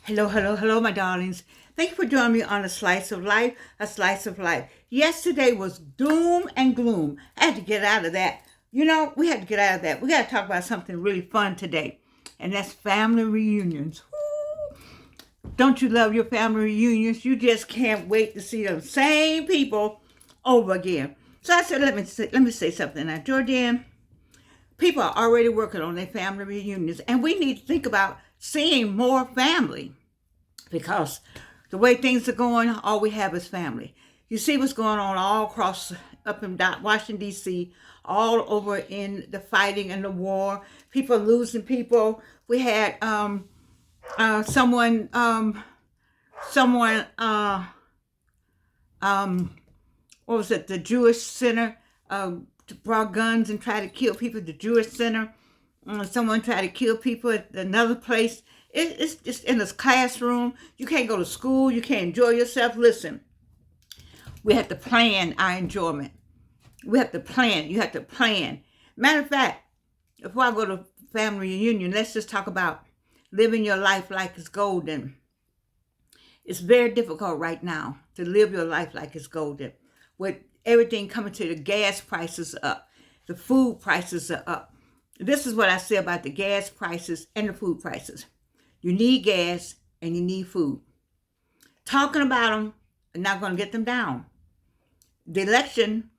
Hello, hello, hello, my darlings. Thank you for joining me on A Slice of Life, A Slice of Life. Yesterday was doom and gloom. I had to get out of that. We had to get out of that. We got to talk about something really fun today, and that's family reunions. Woo! Don't you love your family reunions? You just can't wait to see those same people over again. So I said, let me say something. Now, Jordan, people are already working on their family reunions, and we need to think about seeing more family because the way things are going, all we have is family. You see what's going on all across up in Washington, D.C., all over in the fighting and the war. People losing people. We had someone, what was it, the Jewish Center brought guns and tried to kill people at the Jewish Center. Someone tried to kill people at another place. It's just in this classroom. You can't go to school. You can't enjoy yourself. Listen, we have to plan our enjoyment. We have to plan. You have to plan. Matter of fact, before I go to family reunion, let's just talk about living your life like it's golden. It's very difficult right now to live your life like it's golden. With everything coming to the gas prices up, the food prices are up. This is what I say about the gas prices and the food prices. You need gas and you need food. Talking about them is not going to get them down. The election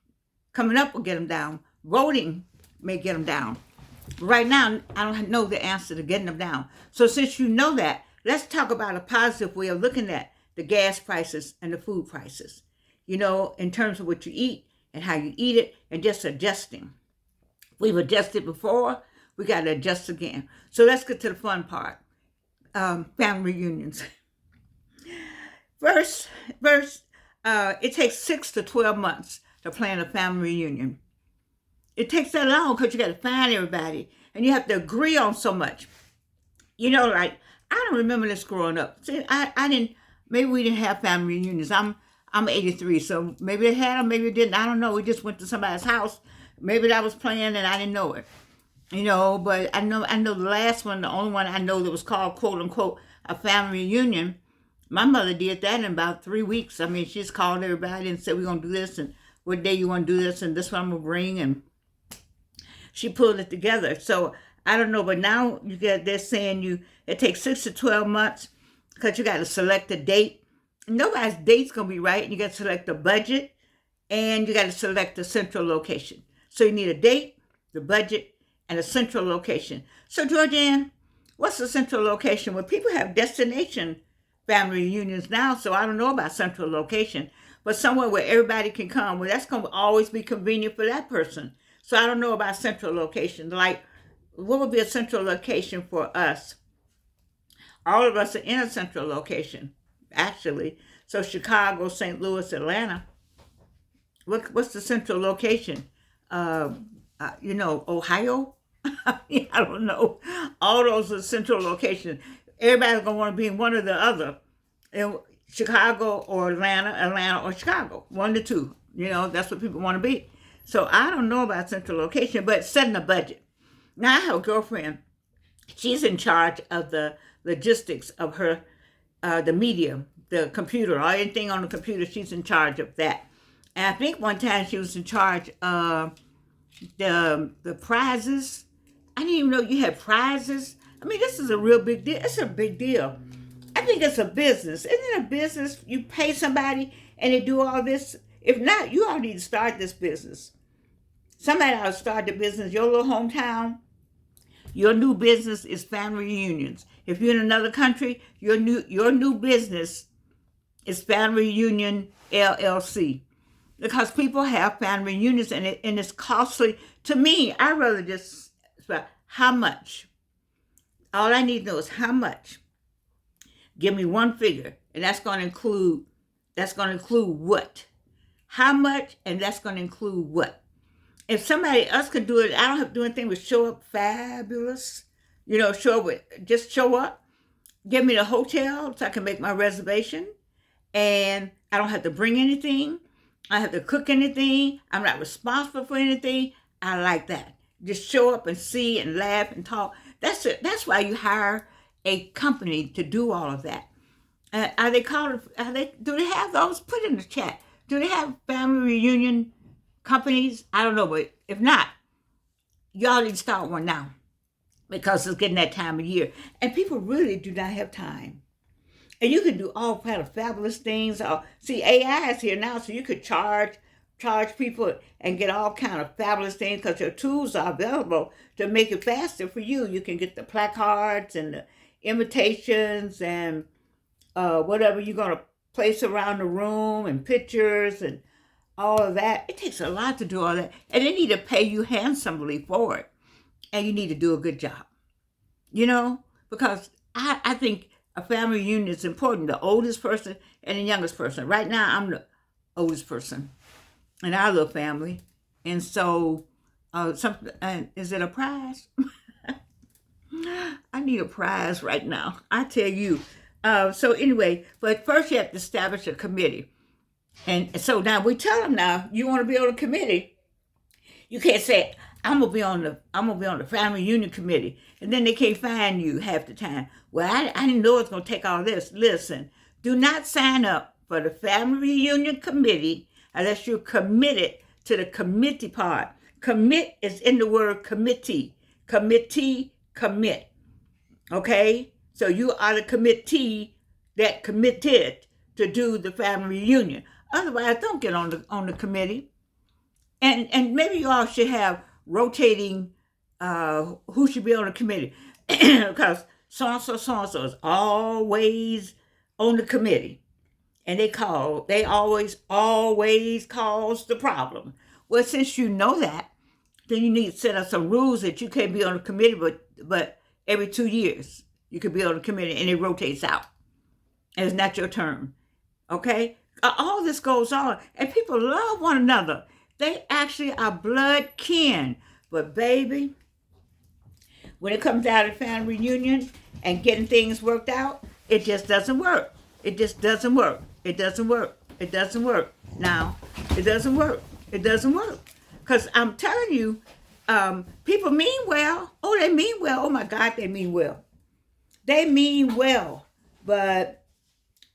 coming up will get them down. Voting may get them down. Right now, I don't know the answer to getting them down. So since you know that, let's talk about a positive way of looking at the gas prices and the food prices. In terms of what you eat and how you eat it and just adjusting. We've adjusted before, we got to adjust again. So let's get to the fun part. Family reunions. First, it takes 6 to 12 months to plan a family reunion. It takes that long because you got to find everybody and you have to agree on so much. I don't remember this growing up. See, I didn't. Maybe we didn't have family reunions. I'm 83, so maybe they had them, maybe it didn't. I don't know. We just went to somebody's house. Maybe that was planned and I didn't know it. But I know the last one, the only one I know that was called, quote unquote, a family reunion. My mother did that in about 3 weeks. I mean, she just called everybody and said, we're going to do this, and what day you want to do this, and this one I'm going to bring, and she pulled it together. So I don't know, but now they're saying it takes 6 to 12 months because you got to select a date. Nobody's date's going to be right, and you got to select a budget, and you got to select a central location. So you need a date, the budget, and a central location. So, Georgianne, what's the central location? Well, people have destination family reunions now, so I don't know about central location, but somewhere where everybody can come. Well, that's going to always be convenient for that person. So I don't know about central location. Like, what would be a central location for us? All of us are in a central location, actually. So Chicago, St. Louis, Atlanta. What's the central location? Ohio? I don't know. All those are central locations. Everybody's going to want to be in one or the other. Chicago or Atlanta or Chicago. One to two. That's what people want to be. So I don't know about central location, but setting a budget. Now I have a girlfriend. She's in charge of the logistics of her, the media, the computer, or anything on the computer. She's in charge of that. And I think one time she was in charge of the prizes. I didn't even know you had prizes. I mean, this is a real big deal. It's a big deal. I think it's a business. Isn't it a business? You pay somebody and they do all this. If not, you all need to start this business. Somebody ought to start the business. Your little hometown, your new business is family reunions. If you're in another country, your new business is Family Reunion LLC. Because people have family reunions and it's costly. To me, I'd rather just, how much? All I need to know is how much. Give me one figure, and that's going to include what? How much, and that's going to include what? If somebody else can do it, I don't have to do anything but show up fabulous. Just show up. Give me the hotel so I can make my reservation. And I don't have to bring anything. I don't have to cook anything. I'm not responsible for anything. I like that. Just show up and see and laugh and talk. That's it. That's why you hire a company to do all of that. Are they called? Do they have those? Put in the chat. Do they have family reunion companies? I don't know, but if not, y'all need to start one now because it's getting that time of year, and people really do not have time. And you can do all kind of fabulous things. See, AI is here now, so you could charge people and get all kind of fabulous things because your tools are available to make it faster for you. You can get the placards and the invitations and whatever you're going to place around the room and pictures and all of that. It takes a lot to do all that. And they need to pay you handsomely for it. And you need to do a good job. Because I think a family reunion is important. The oldest person and the youngest person. Right now, I'm the oldest person in our little family. And so, is it a prize? I need a prize right now. I tell you. So anyway, but first you have to establish a committee. And so now we tell them now, you want to be on a committee. You can't say, I'm gonna be on the family union committee, and then they can't find you half the time. Well, I didn't know it was gonna take all this. Listen, do not sign up for the family reunion committee unless you're committed to the committee part. Commit is in the word committee. Committee, commit. Okay? So you are the committee that committed to do the family reunion. Otherwise, don't get on the committee. And maybe you all should have rotating who should be on the committee. Because so-and-so is always on the committee. And they always cause the problem. Well, since you know that, then you need to set up some rules that you can't be on the committee, but every 2 years you could be on the committee and it rotates out. And it's not your turn. Okay? All this goes on. And people love one another. They actually are blood kin. But baby, when it comes down to family reunion and getting things worked out, it just doesn't work. It just doesn't work. It doesn't work. It doesn't work. Now, it doesn't work. It doesn't work. Because I'm telling you, people mean well. Oh, they mean well. Oh my God, they mean well. They mean well. But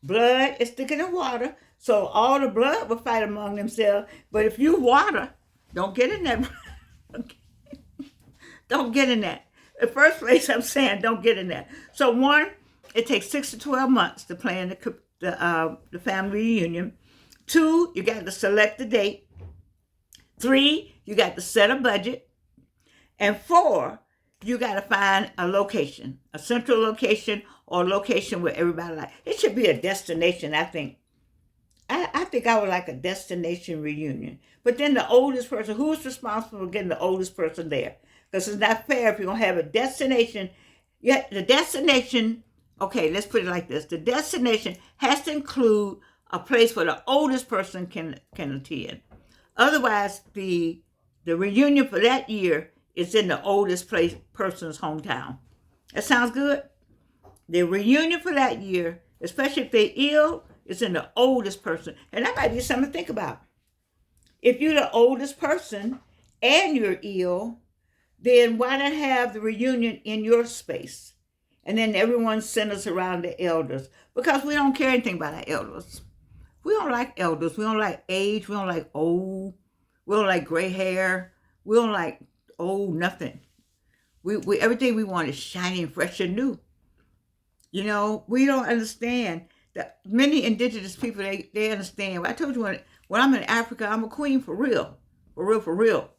blood is thicker than water. So all the blood will fight among themselves. But if you water, don't get in that. Don't get in that. In the first place, I'm saying don't get in that. So one, it takes 6 to 12 months to plan the family reunion. 2, you got to select the date. 3, you got to set a budget. And 4, you got to find a location, a central location or a location where everybody likes. It should be a destination, I think. I think I would like a destination reunion. But then the oldest person, who's responsible for getting the oldest person there? Because it's not fair if you're going to have a destination. Yet the destination, okay, let's put it like this. The destination has to include a place where the oldest person can attend. Otherwise, the reunion for that year is in the oldest person's hometown. That sounds good? The reunion for that year, especially if they're ill, is in the oldest person. And that might be something to think about. If you're the oldest person and you're ill, then why not have the reunion in your space? And then everyone centers around the elders. Because we don't care anything about our elders. We don't like elders. We don't like age. We don't like old. We don't like gray hair. We don't like old nothing. We everything we want is shiny and fresh and new. We don't understand that many indigenous people, they understand. I told you when I'm in Africa, I'm a queen for real. For real.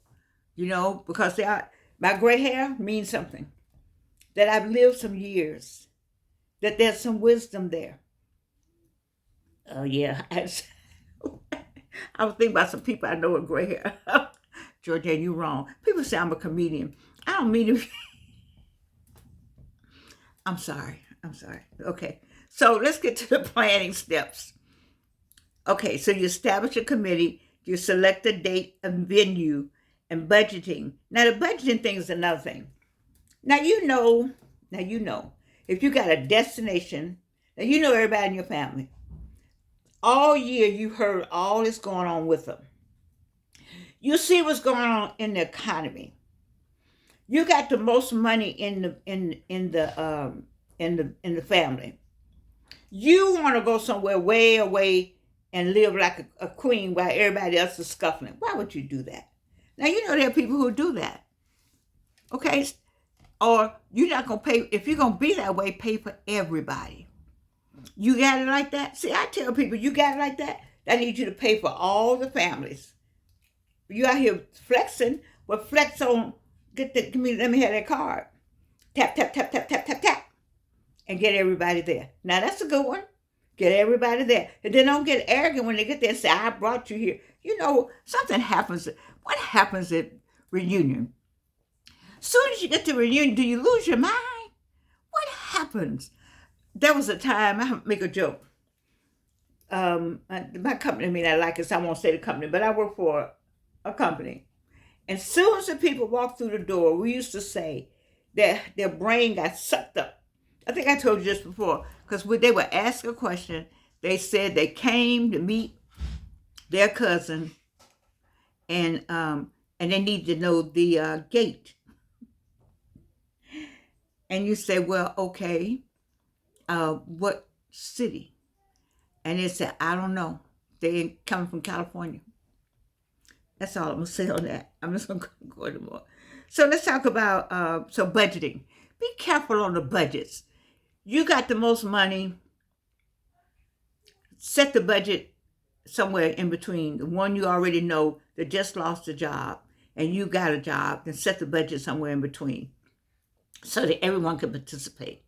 Because my gray hair means something. That I've lived some years. That there's some wisdom there. Oh, yeah. I was thinking about some people I know with gray hair. Georgia, you wrong. People say I'm a comedian. I don't mean to. I'm sorry. Okay. So let's get to the planning steps. Okay, so you establish a committee. You select a date, a venue, and budgeting. Now, the budgeting thing is another thing. Now, you know, if you got a destination, now you know everybody in your family. All year, you heard all this going on with them. You see what's going on in the economy. You got the most money in the in the family. You want to go somewhere way away and live like a queen while everybody else is scuffling. Why would you do that? Now, you know there are people who do that. Okay? Or you're not going to pay, if you're going to be that way, pay for everybody. You got it like that? See, I tell people, you got it like that? I need you to pay for all the families. You out here flexing, well, flex on, let me have that card. Tap, tap, tap, tap, tap, tap, tap. And get everybody there. Now, that's a good one. Get everybody there. And then don't get arrogant when they get there and say, I brought you here. You know, something happens. What happens at reunion? Soon as you get to reunion, do you lose your mind? What happens? There was a time, I make a joke. My company, I mean, I like it, so I won't say the company, but I work for a company. And soon as the people walk through the door, we used to say that their brain got sucked up. I think I told you this before, because when they would ask a question, they said they came to meet their cousin, and they needed to know the gate. And you say, well, okay, what city? And they said, I don't know. They ain't coming from California. That's all I'm going to say on that. I'm just going to go into more. So let's talk about budgeting. Be careful on the budgets. You got the most money. Set the budget somewhere in between. The one you already know that just lost a job and you got a job, then set the budget somewhere in between so that everyone can participate.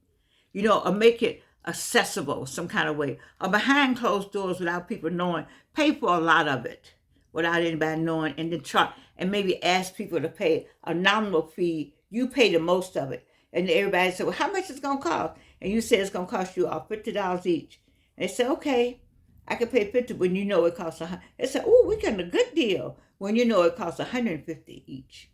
You know, or make it accessible some kind of way. Or behind closed doors without people knowing. Pay for a lot of it without anybody knowing, and then try and maybe ask people to pay a nominal fee. You pay the most of it. And everybody said, well, how much is it going to cost? And you say it's going to cost you all $50 each. And they say, okay, I can pay $50 when you know it costs $100. They say, oh, we're getting a good deal when you know it costs $150 each.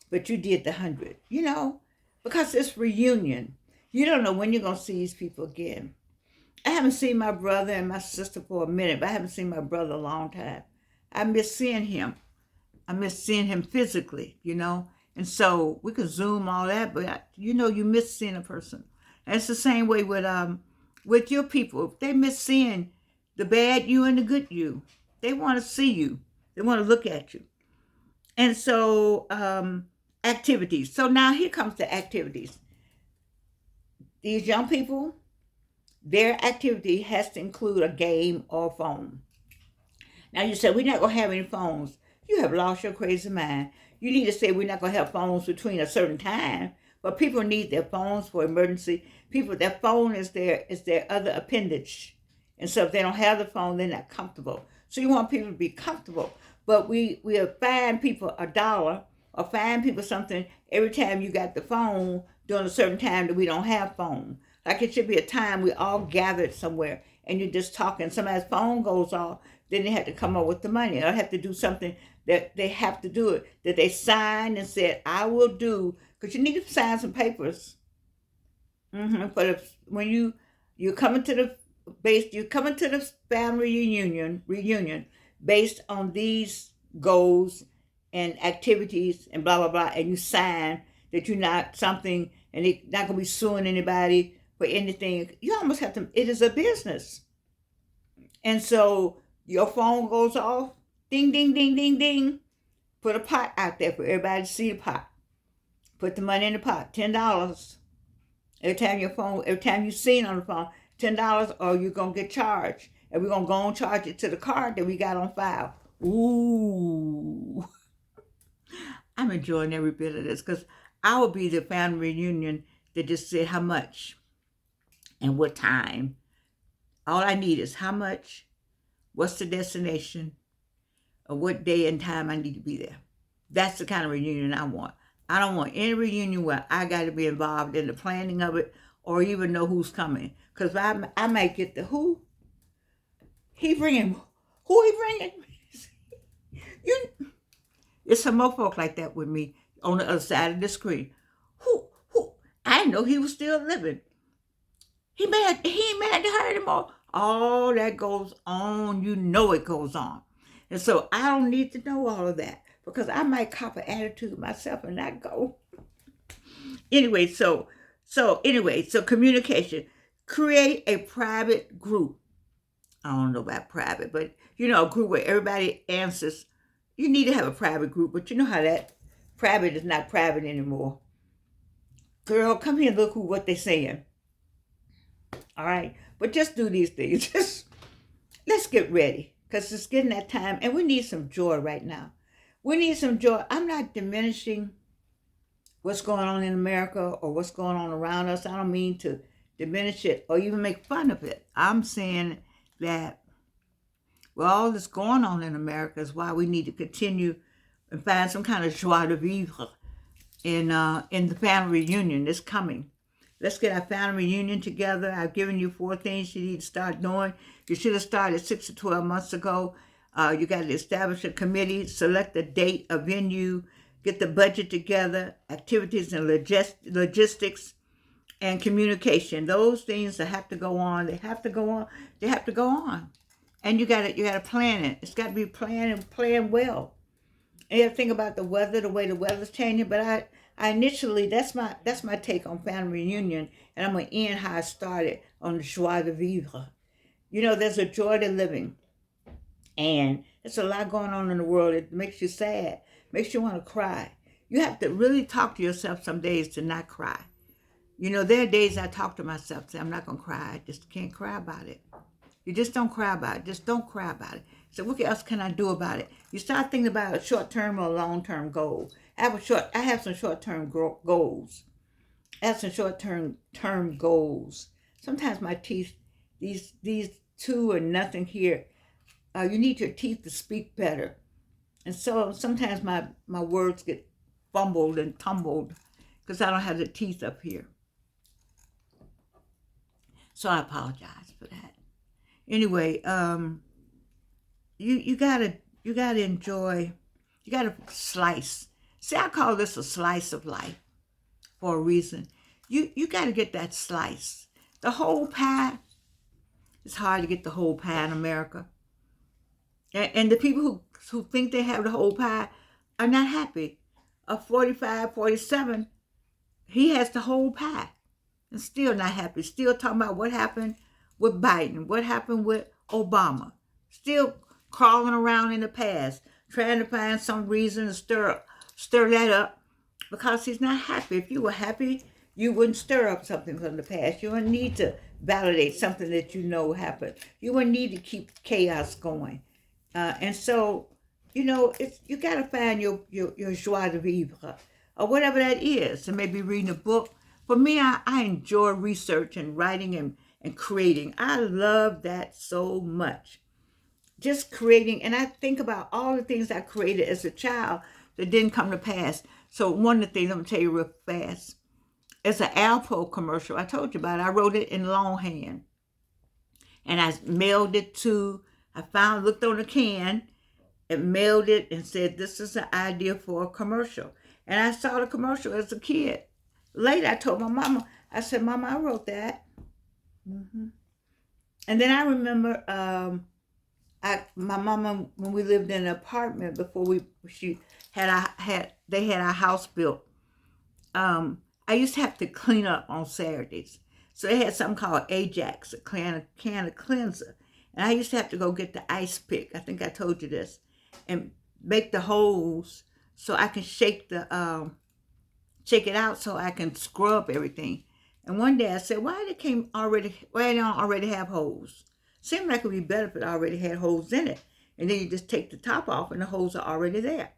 But you did the $100, you know, because it's reunion. You don't know when you're going to see these people again. I haven't seen my brother and my sister for a minute, but I haven't seen my brother a long time. I miss seeing him. I miss seeing him physically, you know. And so we could Zoom all that, but you know, you miss seeing a person. And it's the same way with your people. They miss seeing the bad you and the good you. They want to see you. They want to look at you. And so activities. So now here comes the activities. These young people, their activity has to include a game or phone. Now you say, we're not going to have any phones. You have lost your crazy mind. You need to say we're not going to have phones between a certain time, but people need their phones for emergency. People, their phone is their other appendage. And so if they don't have the phone, they're not comfortable. So you want people to be comfortable. But we'll fine people $1 or fine people something every time you got the phone during a certain time that we don't have phone. Like it should be a time we all gathered somewhere and you're just talking. Somebody's phone goes off, then they have to come up with the money. Or have to do something that they have to do it, that they signed and said, I will do, because you need to sign some papers. But when you're coming to the family reunion based on these goals and activities and blah, blah, blah, and you sign that you're not something, and they're not going to be suing anybody for anything. You almost have to, it is a business. And so your phone goes off, ding, ding, ding, ding, ding. Put a pot out there for everybody to see the pot. Put the money in the pot, $10. Every time you see it on the phone, $10, or you're going to get charged. And we're going to go and charge it to the card that we got on file. Ooh. I'm enjoying every bit of this, because I will be the family reunion that just said how much and what time. All I need is how much, what's the destination, or what day and time I need to be there. That's the kind of reunion I want. I don't want any reunion where I got to be involved in the planning of it or even know who's coming. Because I might get the who. Who he bringing? It's some more folk like that with me on the other side of the screen. Who? I didn't know he was still living. He ain't mad to her anymore. All that goes on. You know it goes on. And so I don't need to know all of that, because I might cop an attitude myself and not go. Anyway, so So anyway, so communication. Create a private group. I don't know about private, but a group where everybody answers. You need to have a private group, but you know how that private is not private anymore. Girl, come here and look what they're saying. All right. But just do these things. Just let's get ready. Because it's getting that time. And we need some joy right now. We need some joy. I'm not diminishing what's going on in America or what's going on around us. I don't mean to diminish it or even make fun of it. I'm saying that all that's going on in America is why we need to continue and find some kind of joie de vivre in the family reunion that's coming. Let's get our family reunion together. I've given you 4 things you need to start doing. You should have started 6 to 12 months ago. You got to establish a committee, select a date, a venue, get the budget together, activities and logistics, and communication. Those things that have to go on, they have to go on. They have to go on. And you got to plan it. It's got to be planned and planned well. And you have to think about the weather, the way the weather's changing. But I initially, that's my take on family reunion, and I'm gonna end how I started on the joie de vivre. There's a joy to living, and there's a lot going on in the world. It makes you sad, makes you want to cry. You have to really talk to yourself some days to not cry. There are days I talk to myself, say I'm not gonna cry. I just can't cry about it. You just don't cry about it. Just don't cry about it. So what else can I do about it? You start thinking about a short-term or long-term goal. I have some short-term goals. I have some short-term goals. Sometimes my teeth, these 2 are nothing here. You need your teeth to speak better. And so sometimes my words get fumbled and tumbled because I don't have the teeth up here. So I apologize for that. Anyway, you gotta enjoy. You gotta slice. See, I call this a slice of life for a reason. You gotta get that slice. The whole pie. It's hard to get the whole pie in America. And the people who think they have the whole pie are not happy. A 45, 47, he has the whole pie and still not happy. Still talking about what happened with Biden, what happened with Obama. Still crawling around in the past, trying to find some reason to stir that up because he's not happy. If you were happy, you wouldn't stir up something from the past. You wouldn't need to validate something that you know happened. You wouldn't need to keep chaos going. And so, you got to find your joie de vivre or whatever that is. And maybe reading a book. For me, I enjoy research and writing and creating. I love that so much. Just creating. And I think about all the things I created as a child that didn't come to pass. So one of the things I'm going to tell you real fast. It's an Alpo commercial. I told you about it. I wrote it in longhand. And I mailed it looked on the can and mailed it and said, this is an idea for a commercial. And I saw the commercial as a kid. Later, I told my mama, I said, Mama, I wrote that. Mm-hmm. And then I remember my mama, when we lived in an apartment before they had our house built, I used to have to clean up on Saturdays. So they had something called Ajax, a can of cleanser. And I used to have to go get the ice pick. I think I told you this. And make the holes so I can shake it out so I can scrub everything. And one day I said, why don't already have holes? Seemed like it would be better if it already had holes in it. And then you just take the top off and the holes are already there.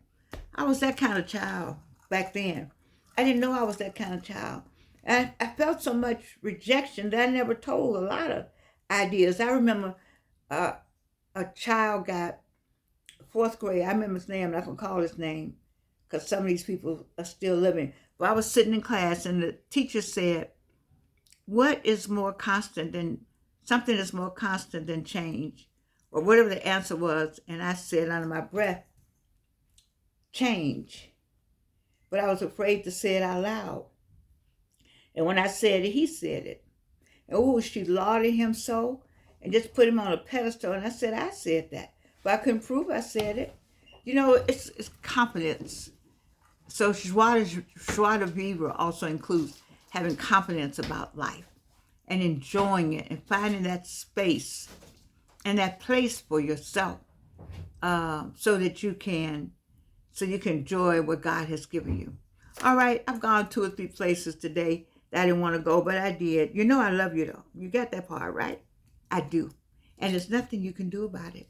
I was that kind of child back then. I didn't know I was that kind of child. And I felt so much rejection that I never told a lot of ideas. I remember a child got 4th grade. I remember his name. I'm not going to call his name because some of these people are still living. But I was sitting in class and the teacher said, what is more constant than, something is more constant than change? Or whatever the answer was. And I said under my breath, change. But I was afraid to say it out loud. And when I said it, he said it. And she lauded him so and just put him on a pedestal. And I said that. But I couldn't prove I said it. It's confidence. So joie de vivre also includes having confidence about life and enjoying it and finding that space and that place for yourself, so that you can enjoy what God has given you. All right, I've gone 2 or 3 places today that I didn't want to go, but I did. You know I love you though. You got that part, right? I do. And there's nothing you can do about it.